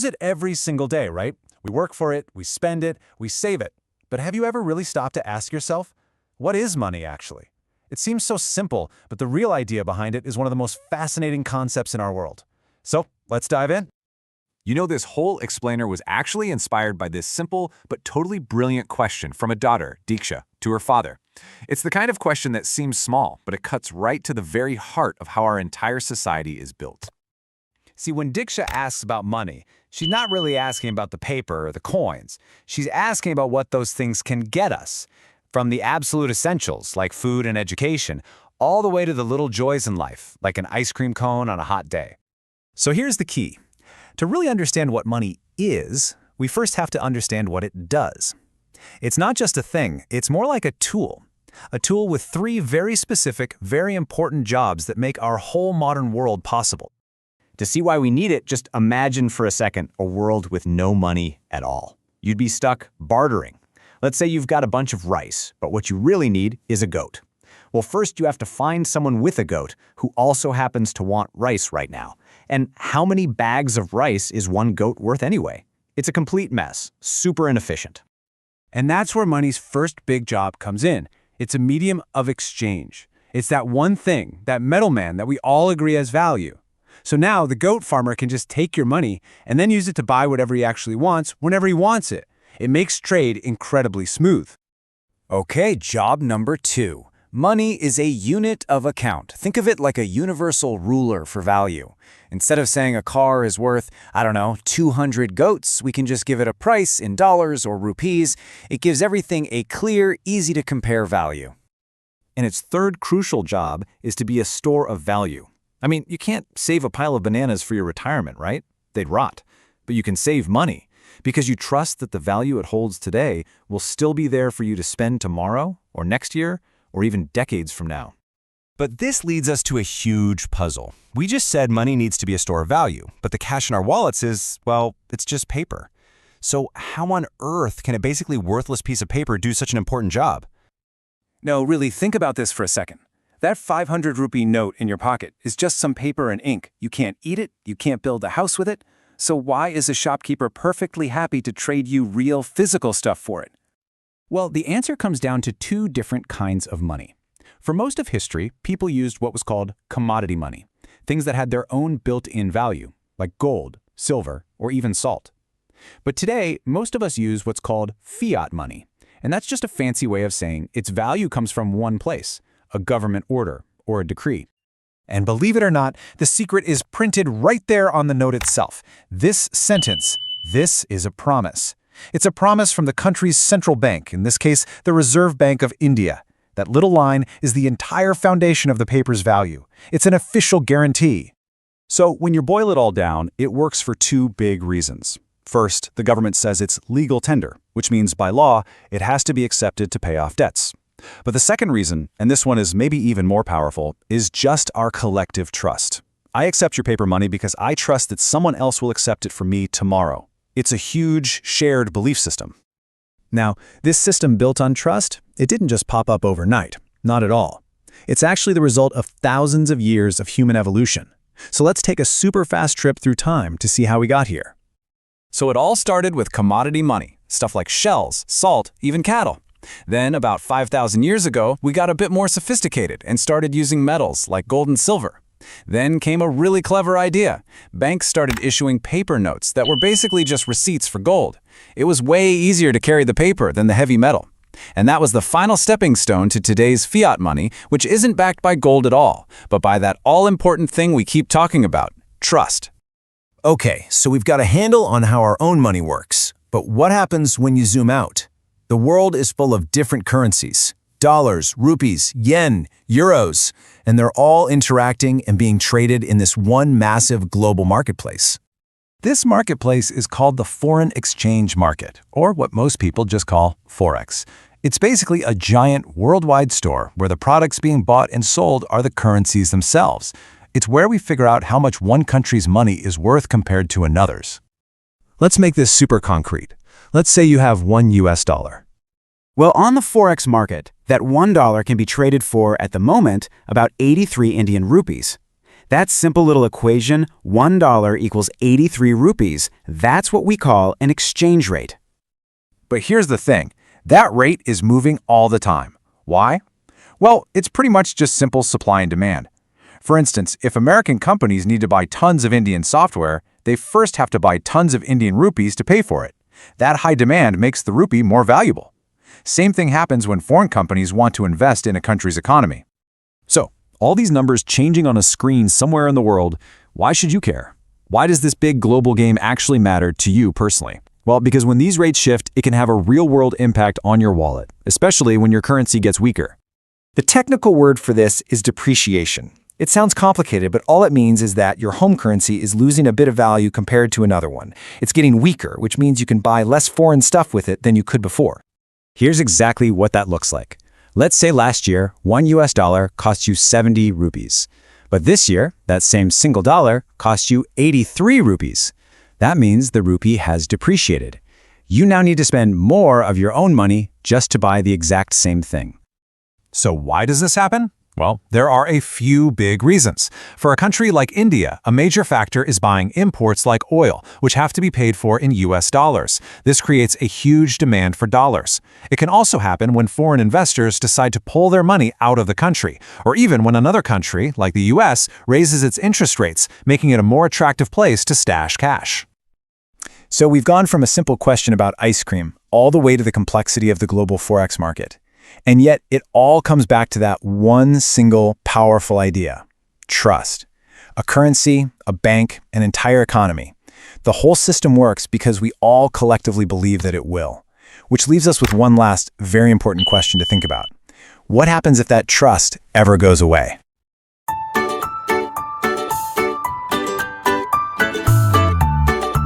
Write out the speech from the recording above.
use it every single day, right? We work for it, we spend it, we save it. But have you ever really stopped to ask yourself, what is money actually? It seems so simple, but the real idea behind it is one of the most fascinating concepts in our world. So, let's dive in. You know, this whole explainer was actually inspired by this simple but totally brilliant question from a daughter, Diksha, to her father. It's the kind of question that seems small, but it cuts right to the very heart of how our entire society is built. See, when Diksha asks about money, she's not really asking about the paper or the coins. She's asking about what those things can get us, from the absolute essentials like food and education, all the way to the little joys in life, like an ice cream cone on a hot day. So here's the key. To really understand what money is, we first have to understand what it does. It's not just a thing, it's more like a tool. A tool with three very specific, very important jobs that make our whole modern world possible. To see why we need it, just imagine for a second a world with no money at all. You'd be stuck bartering. Let's say you've got a bunch of rice, but what you really need is a goat. Well, first you have to find someone with a goat who also happens to want rice right now. And how many bags of rice is one goat worth anyway? It's a complete mess, super inefficient. And that's where money's first big job comes in. It's a medium of exchange. It's that one thing, that middleman that we all agree has value. So now the goat farmer can just take your money and then use it to buy whatever he actually wants whenever he wants it. It makes trade incredibly smooth. Okay, job number 2. Money is a unit of account. Think of it like a universal ruler for value. Instead of saying a car is worth, 200 goats, we can just give it a price in dollars or rupees. It gives everything a clear, easy-to-compare value. And its third crucial job is to be a store of value. I mean, you can't save a pile of bananas for your retirement, right? They'd rot. But you can save money because you trust that the value it holds today will still be there for you to spend tomorrow or next year or even decades from now. But this leads us to a huge puzzle. We just said money needs to be a store of value, but the cash in our wallets is, well, it's just paper. So how on earth can a basically worthless piece of paper do such an important job? No, really, think about this for a second. That 500 rupee note in your pocket is just some paper and ink. You can't eat it, you can't build a house with it. So why is a shopkeeper perfectly happy to trade you real physical stuff for it? Well, the answer comes down to two different kinds of money. For most of history, people used what was called commodity money, things that had their own built-in value, like gold, silver, or even salt. But today, most of us use what's called fiat money, and that's just a fancy way of saying its value comes from one place, a government order or a decree. And believe it or not, the secret is printed right there on the note itself. This sentence, this is a promise. It's a promise from the country's central bank, in this case, the Reserve Bank of India. That little line is the entire foundation of the paper's value. It's an official guarantee. So when you boil it all down, it works for two big reasons. First, the government says it's legal tender, which means by law, it has to be accepted to pay off debts. But the second reason, and this one is maybe even more powerful, is just our collective trust. I accept your paper money because I trust that someone else will accept it for me tomorrow. It's a huge, shared belief system. Now, this system built on trust, it didn't just pop up overnight. Not at all. It's actually the result of thousands of years of human evolution. So let's take a super fast trip through time to see how we got here. So it all started with commodity money, stuff like shells, salt, even cattle. Then, about 5,000 years ago, we got a bit more sophisticated and started using metals like gold and silver. Then came a really clever idea. Banks started issuing paper notes that were basically just receipts for gold. It was way easier to carry the paper than the heavy metal. And that was the final stepping stone to today's fiat money, which isn't backed by gold at all, but by that all-important thing we keep talking about, trust. Okay, so we've got a handle on how our own money works. But what happens when you zoom out? The world is full of different currencies. Dollars, rupees, yen, euros, and they're all interacting and being traded in this one massive global marketplace. This marketplace is called the foreign exchange market, or what most people just call Forex. It's basically a giant worldwide store where the products being bought and sold are the currencies themselves. It's where we figure out how much one country's money is worth compared to another's. Let's make this super concrete. Let's say you have $1. Well, on the Forex market, that $1 can be traded for, at the moment, about 83 Indian rupees. That simple little equation, $1 equals 83 rupees, that's what we call an exchange rate. But here's the thing. That rate is moving all the time. Why? Well, it's pretty much just simple supply and demand. For instance, if American companies need to buy tons of Indian software, they first have to buy tons of Indian rupees to pay for it. That high demand makes the rupee more valuable. Same thing happens when foreign companies want to invest in a country's economy. So, all these numbers changing on a screen somewhere in the world, why should you care? Why does this big global game actually matter to you personally? Well, because when these rates shift, it can have a real-world impact on your wallet, especially when your currency gets weaker. The technical word for this is depreciation. It sounds complicated, but all it means is that your home currency is losing a bit of value compared to another one. It's getting weaker, which means you can buy less foreign stuff with it than you could before. Here's exactly what that looks like. Let's say last year, $1 cost you 70 rupees. But this year, that same single dollar cost you 83 rupees. That means the rupee has depreciated. You now need to spend more of your own money just to buy the exact same thing. So why does this happen? Well, there are a few big reasons. For a country like India, a major factor is buying imports like oil, which have to be paid for in US dollars. This creates a huge demand for dollars. It can also happen when foreign investors decide to pull their money out of the country, or even when another country, like the US, raises its interest rates, making it a more attractive place to stash cash. So we've gone from a simple question about ice cream all the way to the complexity of the global Forex market. And yet, it all comes back to that one single powerful idea: trust. A currency, a bank, an entire economy. The whole system works because we all collectively believe that it will. Which leaves us with one last, very important question to think about. What happens if that trust ever goes away?